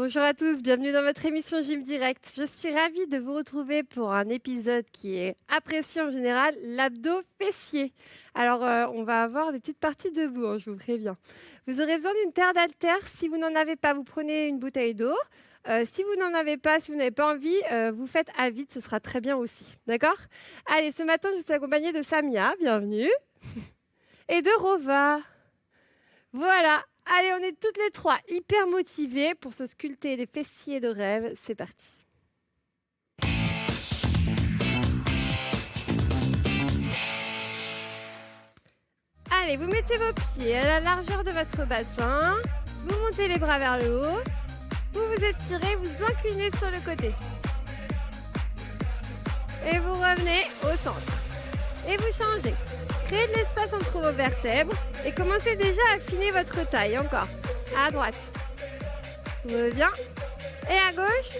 Bonjour à tous, bienvenue dans votre émission Gym Direct. Je suis ravie de vous retrouver pour un épisode qui est apprécié en général, l'abdo fessier. Alors, on va avoir des petites parties debout, hein, je vous préviens. Vous aurez besoin d'une paire d'haltères. Si vous n'en avez pas, vous prenez une bouteille d'eau. Si vous n'en avez pas, si vous n'avez pas envie, vous faites à vide, ce sera très bien aussi. D'accord ? Allez, ce matin, je suis accompagnée de Samia, bienvenue, et de Rova. Voilà. Allez, on est toutes les trois hyper motivées pour se sculpter des fessiers de rêve. C'est parti. Allez, vous mettez vos pieds à la largeur de votre bassin. Vous montez les bras vers le haut. Vous vous étirez, vous inclinez sur le côté. Et vous revenez au centre. Et vous changez. Créez de l'espace entre vos vertèbres et commencez déjà à affiner votre taille. Encore. À droite. On revient. Et à gauche.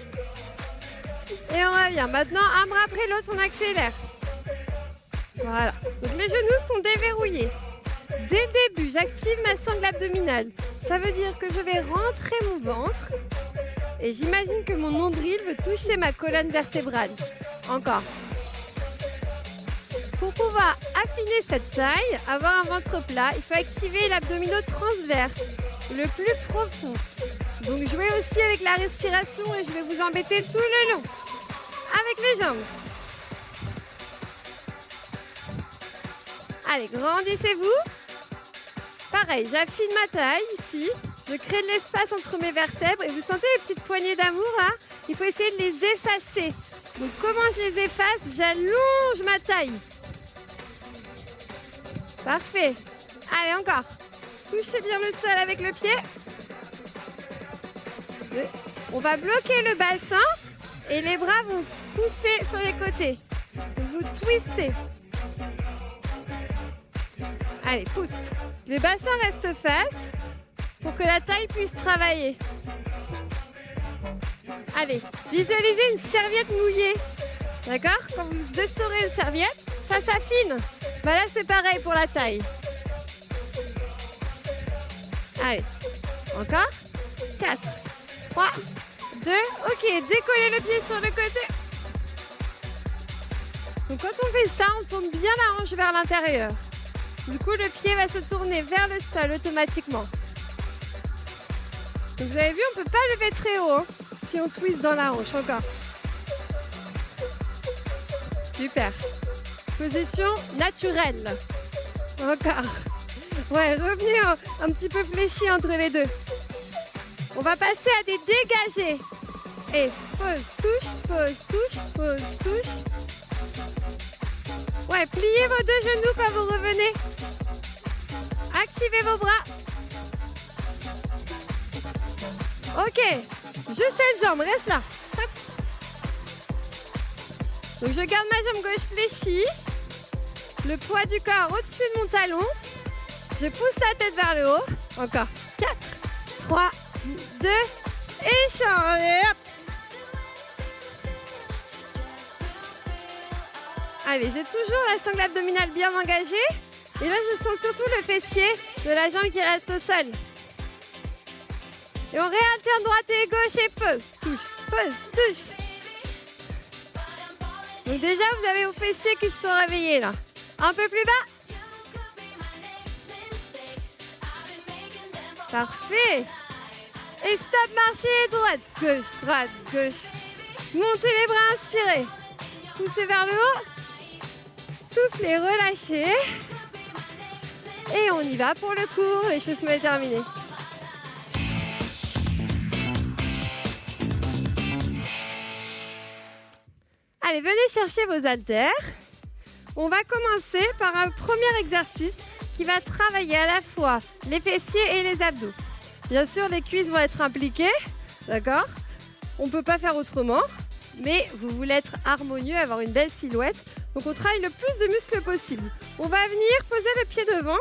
Et on revient. Maintenant, un bras après l'autre, on accélère. Voilà. Donc les genoux sont déverrouillés. Dès le début, j'active ma sangle abdominale. Ça veut dire que je vais rentrer mon ventre. Et j'imagine que mon nombril veut toucher ma colonne vertébrale. Encore. Pour pouvoir affiner cette taille, avoir un ventre plat, il faut activer l'abdominaux transverse, le plus profond. Donc jouez aussi avec la respiration et je vais vous embêter tout le long. Avec les jambes. Allez, grandissez-vous. Pareil, j'affine ma taille ici. Je crée de l'espace entre mes vertèbres et vous sentez les petites poignées d'amour là ? Il faut essayer de les effacer. Donc comment je les efface ? J'allonge ma taille. Parfait. Allez, encore. Touchez bien le sol avec le pied. On va bloquer le bassin et les bras vont pousser sur les côtés. Vous twistez. Allez, pousse. Le bassin reste face pour que la taille puisse travailler. Allez, visualisez une serviette mouillée. D'accord ? Quand vous essorez une serviette, ça s'affine. Bah là, c'est pareil pour la taille. Allez, encore. 4, 3, 2, ok, décollez le pied sur le côté. Donc quand on fait ça, on tourne bien la hanche vers l'intérieur. Du coup, le pied va se tourner vers le sol automatiquement. Donc vous avez vu, on ne peut pas lever très haut hein, si on twist dans la hanche. Encore. Super. Position naturelle. Encore. Ouais, revenez un petit peu fléchi entre les deux. On va passer à des dégagés. Et pose, touche, pose, touche, pose, touche. Ouais, pliez vos deux genoux quand vous revenez. Activez vos bras. Ok. Je sais jambe, reste là. Hop. Donc je garde ma jambe gauche fléchie. Le poids du corps au-dessus de mon talon. Je pousse la tête vers le haut. Encore. 4, 3, 2, et change. Et hop. Allez, j'ai toujours la sangle abdominale bien engagée. Et là, je sens surtout le fessier de la jambe qui reste au sol. Et on réalterne droite et gauche et pose, touche. Donc déjà, vous avez vos fessiers qui se sont réveillés là. Un peu plus bas. Parfait. Et stop, marchez, droite, gauche. Montez les bras, inspirez. Poussez vers le haut. Soufflez, relâchez. Et on y va pour le cours. L'échauffement est terminé. Allez, venez chercher vos haltères. On va commencer par un premier exercice qui va travailler à la fois les fessiers et les abdos. Bien sûr, les cuisses vont être impliquées, d'accord ? On ne peut pas faire autrement, mais vous voulez être harmonieux, avoir une belle silhouette. Donc, on travaille le plus de muscles possible. On va venir poser le pied devant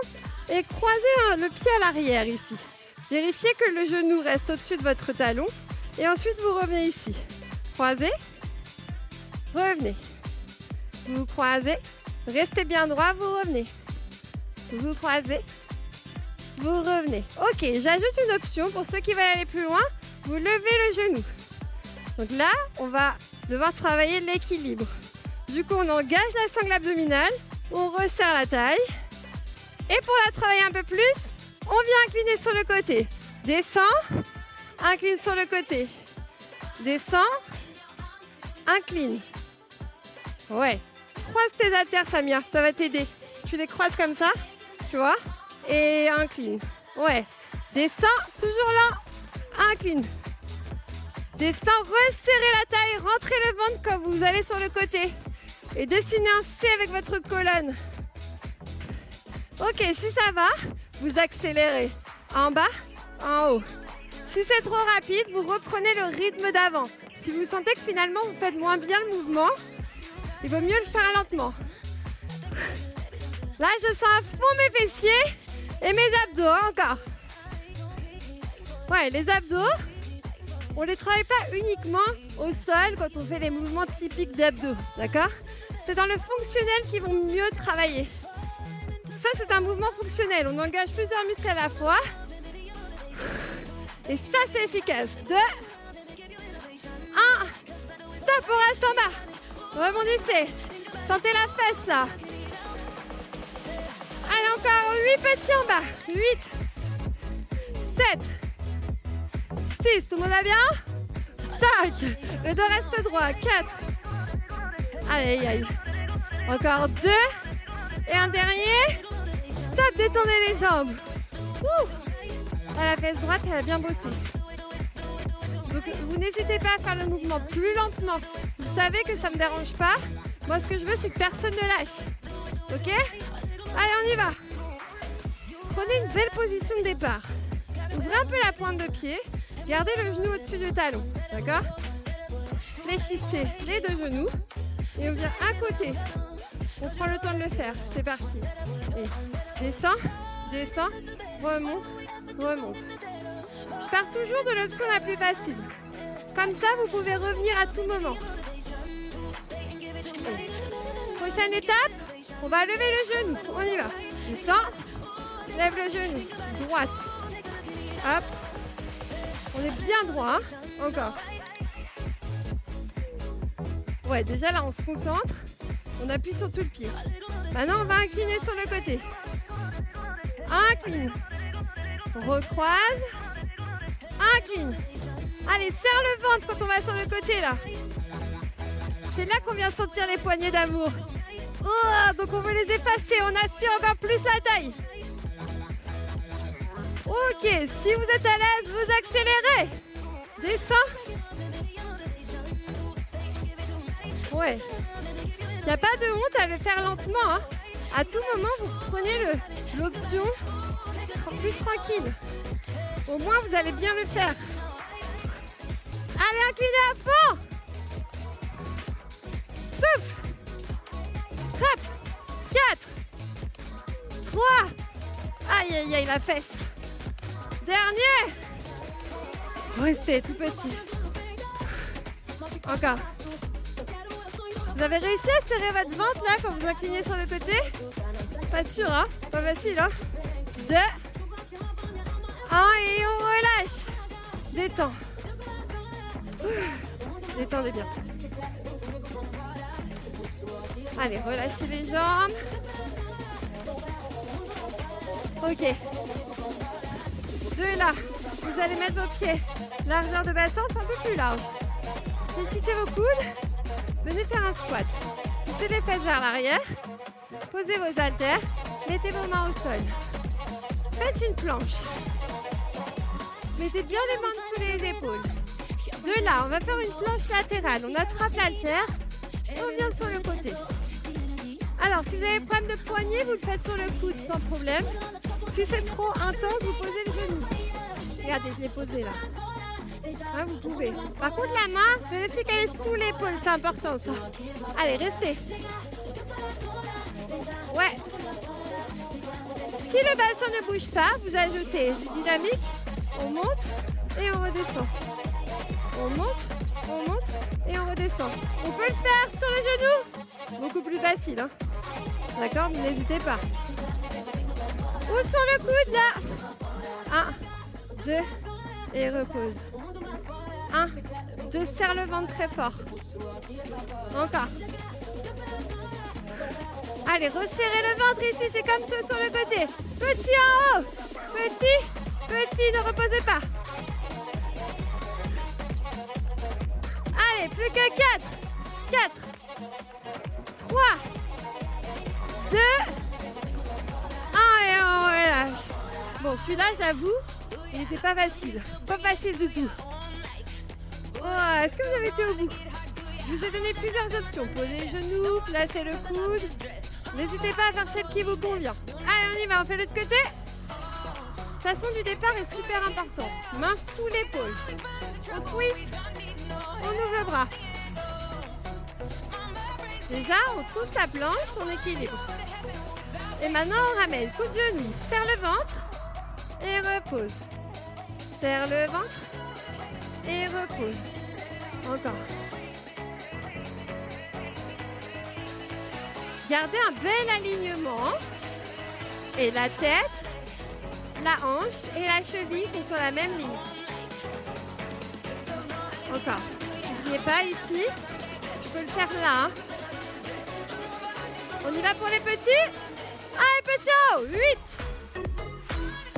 et croiser le pied à l'arrière ici. Vérifiez que le genou reste au-dessus de votre talon et ensuite vous revenez ici. Croisez, revenez. Vous croisez, restez bien droit, vous revenez. Vous croisez, vous revenez. Ok, j'ajoute une option pour ceux qui veulent aller plus loin. vous levez le genou. Donc là, on va devoir travailler l'équilibre. Du coup, on engage la sangle abdominale, on resserre la taille. Et pour la travailler un peu plus, on vient incliner sur le côté. Descends, incline sur le côté. Descends, incline. Ouais. Croise tes haltères, Samir, ça va t'aider. Tu les croises comme ça, tu vois, et incline. Ouais. Descends, toujours là, incline. Descends, resserrez la taille, rentrez le ventre quand vous allez sur le côté. Et dessinez un C avec votre colonne. Ok, si ça va, vous accélérez. En bas, en haut. Si c'est trop rapide, vous reprenez le rythme d'avant. Si vous sentez que finalement vous faites moins bien le mouvement, il vaut mieux le faire lentement. Là, je sens à fond mes fessiers et mes abdos, encore. Ouais, les abdos, on ne les travaille pas uniquement au sol quand on fait les mouvements typiques d'abdos, d'accord? C'est dans le fonctionnel qu'ils vont mieux travailler. Ça, c'est un mouvement fonctionnel. On engage plusieurs muscles à la fois. Et ça, c'est efficace. 2, 1, stop, on reste en bas. Rebondissez. Sentez la fesse, là. Allez, encore 8 petits en bas. 8, 7, 6, tout le monde va bien? 5, le dos reste droit. 4, allez, aïe. Encore 2, et un dernier. Stop, détendez les jambes. Ouh. La fesse droite, elle a bien bossé. Donc, vous n'hésitez pas à faire le mouvement plus lentement. Vous savez que ça ne me dérange pas. Moi, ce que je veux, c'est que personne ne lâche. Ok? Allez, on y va. Prenez une belle position de départ. Ouvrez un peu la pointe de pied. Gardez le genou au-dessus du talon. D'accord? Fléchissez les deux genoux. Et on vient à côté. On prend le temps de le faire. C'est parti. Et descends, descends, remonte, remonte. Je pars toujours de l'option la plus facile. Comme ça, vous pouvez revenir à tout moment. Et prochaine étape, on va lever le genou. On y va. Descends, lève le genou. Droite. Hop. On est bien droit. Hein. Encore. Ouais, déjà là, on se concentre. On appuie sur tout le pied. Maintenant, on va incliner sur le côté. Incline. Recroise. Incline. Allez, serre le ventre quand on va sur le côté, là. C'est là qu'on vient sentir les poignées d'amour. Oh, donc on veut les effacer. On aspire encore plus la taille. Ok, si vous êtes à l'aise, vous accélérez. Descends. Ouais. Il n'y a pas de honte à le faire lentement. Hein. À tout moment, vous prenez l'option plus tranquille. Au moins, vous allez bien le faire. Allez, inclinez à fond. Souffle. Hop. 4. 3. Aïe, aïe, aïe, la fesse. Dernier. Restez tout petit. Encore. Vous avez réussi à serrer votre ventre là quand vous inclinez sur le côté? Pas sûr, hein? Pas facile, hein? 2, 1 et on relâche. Détends. Détendez bien. Allez, relâchez les jambes. Ok. De là, vous allez mettre vos pieds largeur de bassin, un peu plus large. Fléchissez vos coudes. Venez faire un squat. Poussez les fesses vers l'arrière. Posez vos haltères. Mettez vos mains au sol. Faites une planche. Mettez bien les mains sous les épaules. De là, on va faire une planche latérale. On attrape l'haltère et on vient sur le côté. Alors, si vous avez problème de poignet, vous le faites sur le coude sans problème. Si c'est trop intense, vous posez le genou. Regardez, je l'ai posé là. Hein, vous pouvez. Par contre, la main, vérifiez qu'elle est sous l'épaule. C'est important, ça. Allez, restez. Ouais. Si le bassin ne bouge pas, vous ajoutez du dynamique. On monte et on redescend. On monte et on redescend. On peut le faire sur le genou. Beaucoup plus facile. Hein. D'accord? N'hésitez pas. Ou sur le coude, là. 1, 2 et repose. 1, 2, serre le ventre très fort. Encore. Allez, resserrez le ventre ici, c'est comme ça sur le côté. Petit en haut. Petit, petit, ne reposez pas. Allez, plus que 4. 4, 3, 2, 1 et on relâche. Bon, celui-là, j'avoue, il n'était pas facile. Pas facile du tout. Oh, est-ce que vous avez été au bout? Je vous ai donné plusieurs options. Posez les genoux, placez le coude. N'hésitez pas à faire celle qui vous convient. Allez, on y va, on fait l'autre côté. La façon du départ est super importante. Main sous l'épaule. On twist, on ouvre le bras. Déjà, on trouve sa planche, son équilibre. Et maintenant, on ramène coup de genou, serre le ventre et repose. Serre le ventre et repose. Encore. Gardez un bel alignement. Et la tête, la hanche et la cheville sont sur la même ligne. Encore. N'oubliez pas ici, je peux le faire là. Hein. On y va pour les petits. Allez, petits en haut. 8,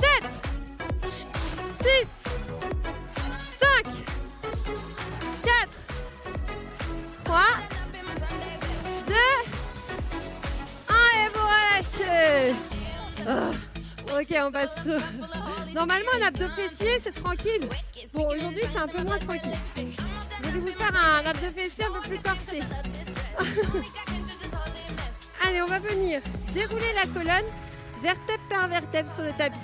7, 6, 5, 4, 3, 2, 1 et vous relâchez. Ok, on passe sur... Normalement, un abdos fessier, c'est tranquille. Bon, aujourd'hui, c'est un peu moins tranquille. Je vais vous faire un abdos fessier un peu plus corsé. Allez, on va venir dérouler la colonne vertèbre par vertèbre sur le tapis.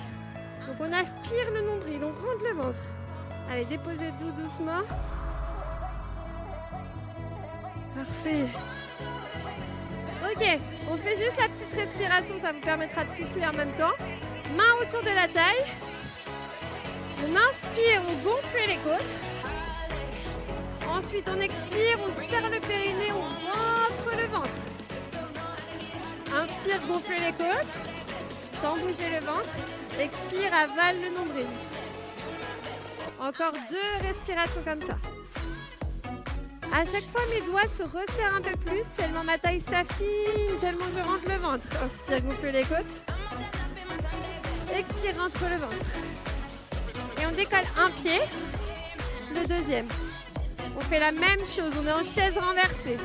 Donc, on aspire le nombril, on rentre le ventre. Allez, déposez tout doucement. Parfait. Ok, on fait juste la petite respiration, ça vous permettra de souffler en même temps. Main autour de la taille. On inspire, on gonfle les côtes. Ensuite, on expire, on serre le périnée, on rentre le ventre. Inspire, gonfle les côtes, sans bouger le ventre. Expire, avale le nombril. Encore 2 respirations comme ça. À chaque fois, mes doigts se resserrent un peu plus, tellement ma taille s'affine, tellement je rentre le ventre. Inspire, gonfle les côtes. Expire, rentre le ventre. Et on décolle un pied, le deuxième. On fait la même chose, on est en chaise renversée.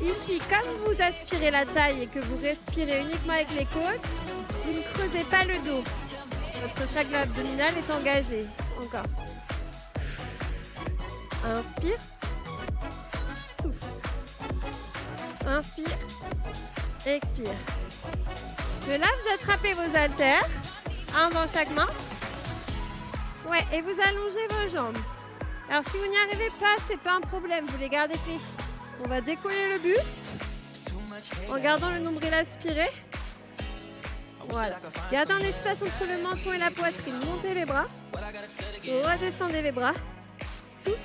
Ici, comme vous aspirez la taille et que vous respirez uniquement avec les côtes, vous ne creusez pas le dos. Votre cercle abdominal est engagé. Encore. Inspire. Souffle. Inspire. Expire. De là, vous attrapez vos haltères, un dans chaque main. Ouais, et vous allongez vos jambes. Alors, si vous n'y arrivez pas, c'est pas un problème, vous les gardez fléchis. On va décoller le buste en gardant le nombril aspiré. Voilà. Gardant l'espace entre le menton et la poitrine. Montez les bras. Redescendez les bras. Souffle.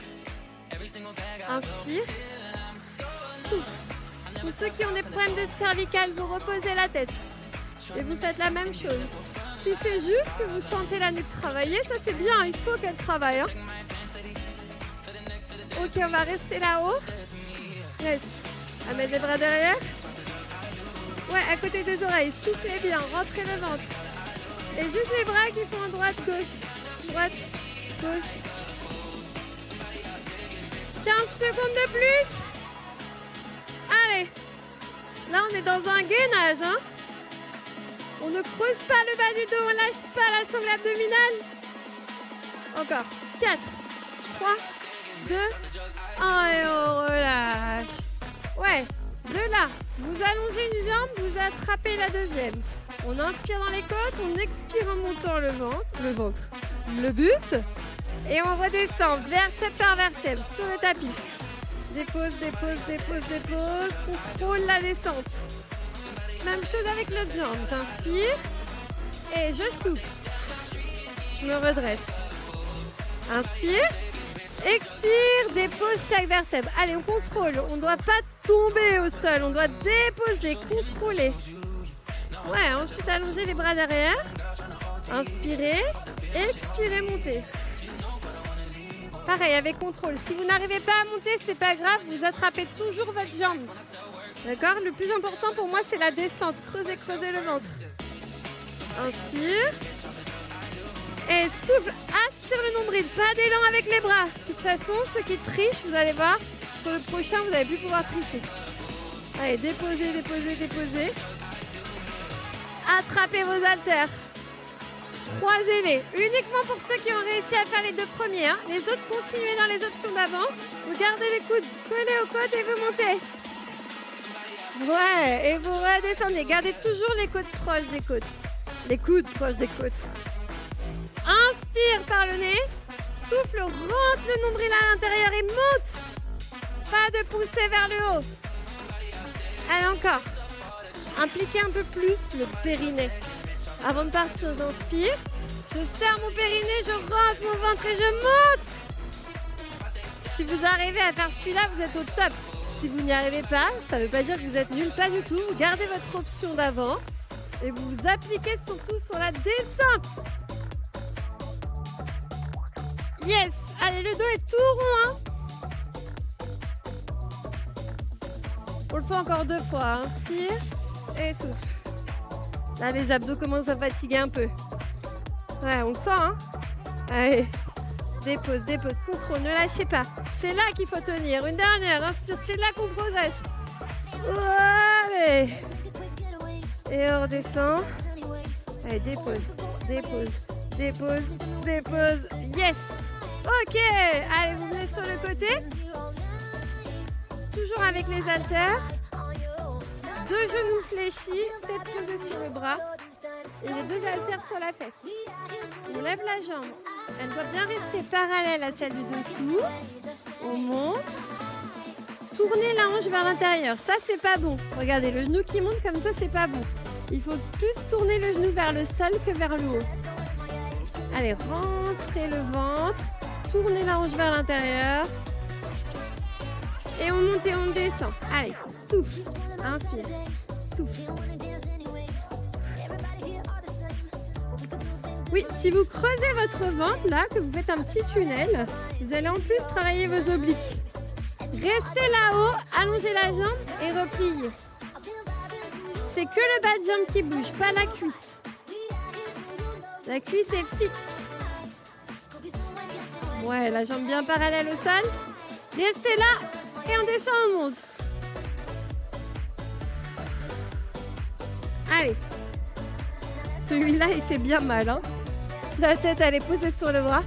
Inspire. Souffle. Pour ceux qui ont des problèmes de cervicales, vous reposez la tête. Et vous faites la même chose. Si c'est juste que vous sentez la nuque travailler, ça c'est bien, il faut qu'elle travaille. Hein. Ok, on va rester là-haut. Reste. À mettre les bras derrière. Ouais, à côté des oreilles. Soufflez bien, rentrez le ventre. Et juste les bras qui font droite-gauche. Droite, gauche. 15 secondes de plus. Allez. Là, on est dans un gainage. Hein. On ne creuse pas le bas du dos, on lâche pas la sangle abdominale. Encore. 4, 3, 2, 1 et on relâche. Ouais, de là, vous allongez une jambe, vous attrapez la deuxième. On inspire dans les côtes, on expire en montant le buste. Et on redescend vertèbre par vertèbre sur le tapis. Dépose, dépose, dépose, dépose. Contrôle la descente. Même chose avec l'autre jambe. J'inspire et je souffle. Je me redresse. Inspire. Expire. Dépose chaque vertèbre. Allez, on contrôle. On ne doit pas tomber au sol. On doit déposer, contrôler. Ouais, ensuite allonger les bras derrière. Inspirez. Expirez, montez. Pareil, avec contrôle. Si vous n'arrivez pas à monter, c'est pas grave, vous attrapez toujours votre jambe. D'accord? Le plus important pour moi, c'est la descente. Creusez, creusez le ventre. Inspire. Et souffle. Aspire le nombril. Pas d'élan avec les bras. De toute façon, ceux qui trichent, vous allez voir, sur le prochain, vous n'allez plus pouvoir tricher. Allez, déposez, déposez, déposez. Attrapez vos haltères. Croisez-les. Uniquement pour ceux qui ont réussi à faire les deux premiers. Hein. Les autres, continuez dans les options d'avant. Vous gardez les coudes collés aux côtes et vous montez. Ouais, et vous redescendez. Gardez toujours les côtes proches des côtes. Les coudes proches des côtes. Inspire par le nez. Souffle, rentre le nombril à l'intérieur et monte. Pas de pousser vers le haut. Allez, encore. Impliquez un peu plus le périnée. Avant de partir, j'inspire. Je serre mon périnée, je rentre mon ventre et je monte. Si vous arrivez à faire celui-là, vous êtes au top. Si vous n'y arrivez pas, ça ne veut pas dire que vous êtes nul, pas du tout. Vous gardez votre option d'avant et vous vous appliquez surtout sur la descente. Yes. Allez, le dos est tout rond. Hein. On le fait encore 2 fois. Inspire et souffle. Là, les abdos commencent à fatiguer un peu. Ouais, on le sent, hein? Allez, dépose, dépose, contrôle, ne lâchez pas. C'est là qu'il faut tenir. Une dernière, inspire, c'est là qu'on progresse. Allez. Et on redescend. Allez, dépose, dépose, dépose, dépose. Yes! Ok! Allez, vous venez sur le côté. Toujours avec les haltères. 2 genoux fléchis, tête posée sur le bras et les 2 haltères sur la fesse. On lève la jambe. Elle doit bien rester parallèle à celle du dessous. On monte. Tournez la hanche vers l'intérieur. Ça, c'est pas bon. Regardez, le genou qui monte comme ça, c'est pas bon. Il faut plus tourner le genou vers le sol que vers le haut. Allez, rentrez le ventre. Tournez la hanche vers l'intérieur. Et on monte et on descend. Allez, souffle. Inspire. Souffle. Oui, si vous creusez votre ventre, là, que vous faites un petit tunnel, vous allez en plus travailler vos obliques. Restez là-haut, allongez la jambe et repliez. C'est que le bas de jambe qui bouge, pas la cuisse. La cuisse est fixe. Ouais, la jambe bien parallèle au sol. Restez là et on descend, on monte. Allez. Celui-là, il fait bien mal. Hein. La tête, elle est posée sur le bras.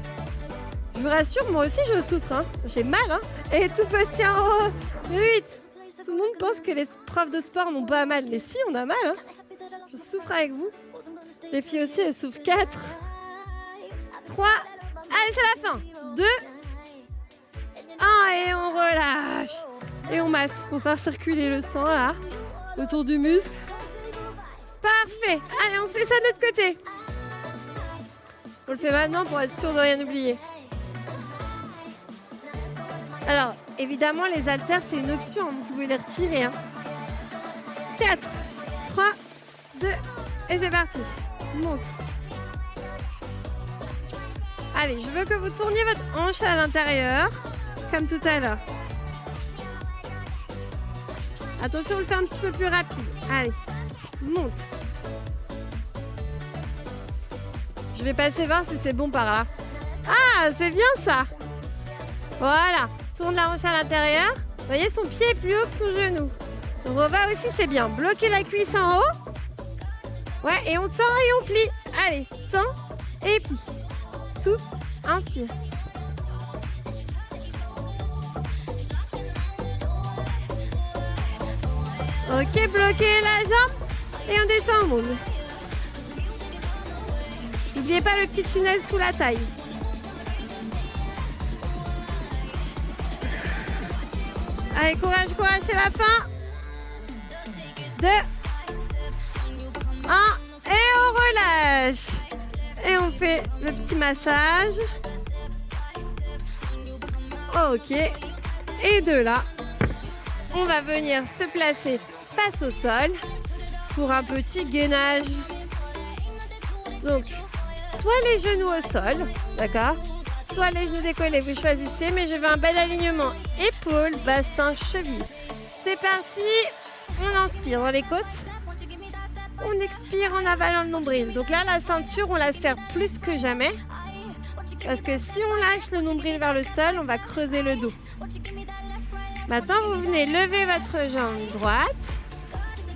Je vous rassure, moi aussi, je souffre. Hein. J'ai mal. Hein. Et tout petit en haut. 8. Tout le monde pense que les profs de sport n'ont pas mal. Mais si, on a mal. Hein. Je souffre avec vous. Les filles aussi, elles souffrent. 4. 3. Allez, c'est la fin. 2. 1. Et on relâche. Et on masse pour faire circuler le sang, là. Autour du muscle. Parfait. Allez, on fait ça de l'autre côté. On le fait maintenant pour être sûr de rien oublier. Alors, évidemment, les haltères, c'est une option. Vous pouvez les retirer. 4, 3, 2, et c'est parti. Monte. Allez, je veux que vous tourniez votre hanche à l'intérieur, comme tout à l'heure. Attention, on le fait un petit peu plus rapide. Allez, monte. Je vais passer voir si c'est bon par là. Ah, c'est bien ça. Voilà, tourne la hanche à l'intérieur. Vous voyez, son pied est plus haut que son genou. On va aussi, c'est bien. Bloquez la cuisse en haut. Ouais, et on tend et on plie. Allez, tend et plie. Souffle, inspire. Ok, bloquez la jambe et on descend au monde. N'oubliez pas le petit tunnel sous la taille. Allez, courage, courage, c'est la fin. 2, 1, et on relâche. Et on fait le petit massage. Ok. Et de là, on va venir se placer face au sol pour un petit gainage. Donc, soit les genoux au sol, d'accord? soit les genoux décollés, vous choisissez, mais je veux un bel alignement. Épaules, bassin, cheville. C'est parti, on inspire dans les côtes. On expire en avalant le nombril. Donc là, la ceinture, on la serre plus que jamais. Parce que si on lâche le nombril vers le sol, on va creuser le dos. Maintenant, vous venez lever votre jambe droite.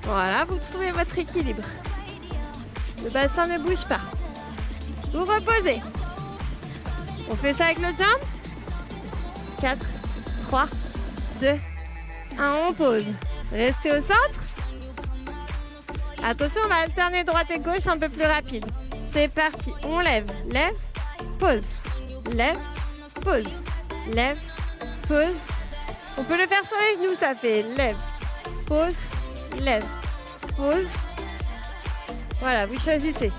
Voilà, vous trouvez votre équilibre. Le bassin ne bouge pas. Vous reposez. On fait ça avec l'autre jambe. 4, 3, 2, 1, on pose. Restez au centre. Attention, on va alterner droite et gauche un peu plus rapide. C'est parti. On lève, lève, pause. Lève, pause. Lève, pause. On peut le faire sur les genoux, ça fait lève, pause, lève, pause. Voilà, vous choisissez.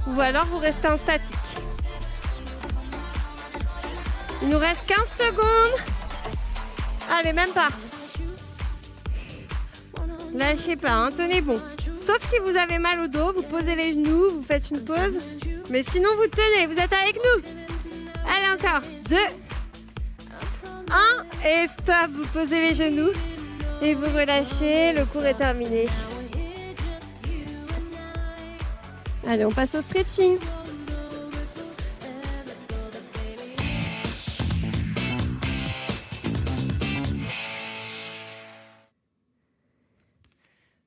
Ou alors vous restez en statique. Il nous reste 15 secondes. Allez, même pas. Lâchez pas, hein, tenez bon. Sauf si vous avez mal au dos, vous posez les genoux, vous faites une pause. Mais sinon, vous tenez, vous êtes avec nous. Allez, encore. 2, 1 et stop. Vous posez les genoux et vous relâchez. Le cours est terminé. Allez, on passe au stretching.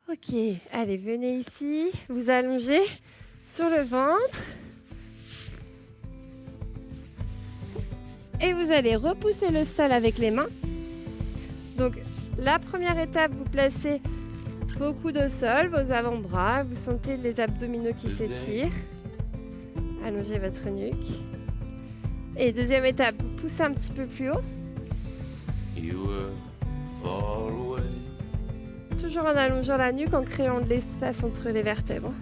Ok, allez, venez ici, vous allongez sur le ventre. Et vous allez repousser le sol avec les mains. Donc, la première étape, vous placez vos coudes au sol, vos avant-bras. Vous sentez les abdominaux qui s'étirent. Allongez votre nuque. Et deuxième étape, vous poussez un petit peu plus haut. Toujours en allongeant la nuque, en créant de l'espace entre les vertèbres.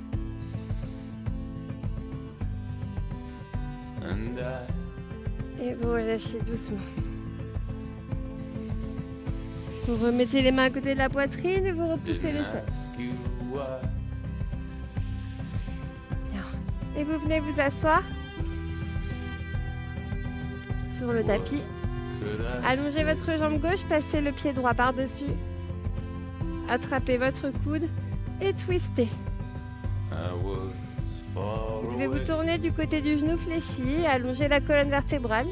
Et vous relâchez doucement. Vous remettez les mains à côté de la poitrine et vous repoussez le sol. Bien. Et vous venez vous asseoir sur le tapis. Allongez votre jambe gauche, passez le pied droit par-dessus. Attrapez votre coude et twistez. Vous devez vous tourner du côté du genou fléchi, allonger la colonne vertébrale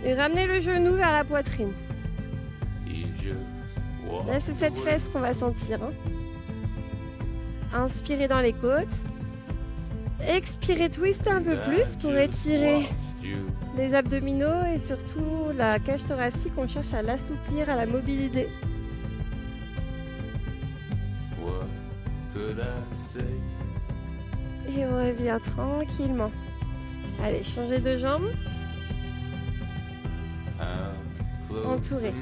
et ramener le genou vers la poitrine. Là, c'est cette fesse qu'on va sentir. Hein. Inspirez dans les côtes. Expirez, twistez un peu plus pour étirer les abdominaux et surtout la cage thoracique. On cherche à l'assouplir, à la mobiliser. Et on revient tranquillement. Allez, changez de jambe. Entourez.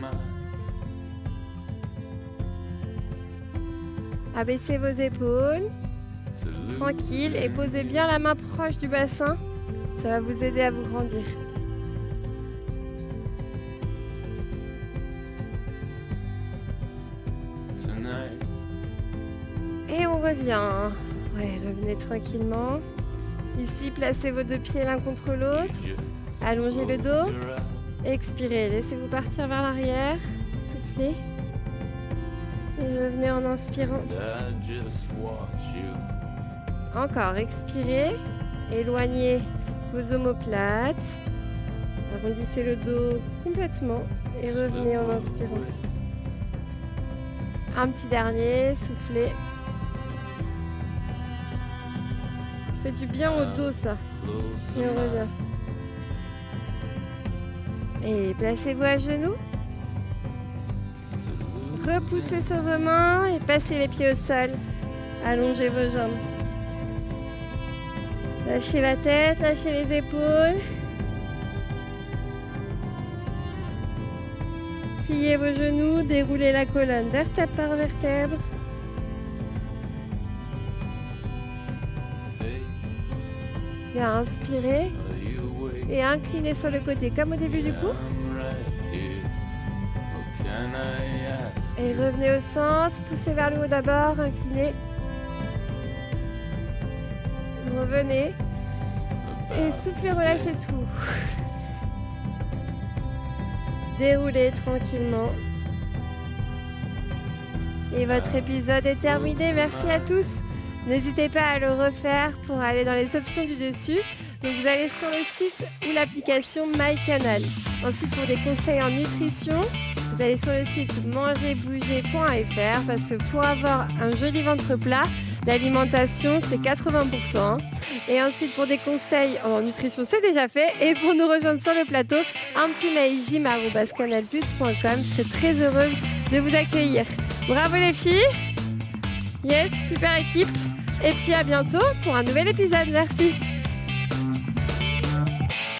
Abaissez vos épaules. Tranquille. Et posez bien la main proche du bassin. Ça va vous aider à vous grandir. Et on revient. Ouais, revenez tranquillement. Ici, placez vos deux pieds l'un contre l'autre. Allongez le dos. Expirez. Laissez-vous partir vers l'arrière. Soufflez. Et revenez en inspirant. Encore. Expirez. Éloignez vos omoplates. Arrondissez le dos complètement. Et revenez en inspirant. Un petit dernier. Soufflez. Ça fait du bien au dos, ça. Et on revient. Et placez-vous à genoux. Repoussez sur vos mains et passez les pieds au sol. Allongez vos jambes. Lâchez la tête, lâchez les épaules. Pliez vos genoux, déroulez la colonne vertèbre par vertèbre. Bien, inspirez et inclinez sur le côté comme au début du cours. Et revenez au centre, poussez vers le haut d'abord, inclinez. Revenez et soufflez, relâchez tout. dérouler tranquillement. Et votre épisode est terminé. Merci à tous. N'hésitez pas à le refaire pour aller dans les options du dessus. Donc vous allez sur le site ou l'application MyCanal. Ensuite, pour des conseils en nutrition, vous allez sur le site mangerbouger.fr parce que pour avoir un joli ventre plat, l'alimentation c'est 80%. Et ensuite, pour des conseils en nutrition, c'est déjà fait. Et pour nous rejoindre sur le plateau, un petit mail gym@canalplus.com. Je serai très heureuse de vous accueillir. Bravo les filles. Yes, super équipe. Et puis à bientôt pour un nouvel épisode. Merci.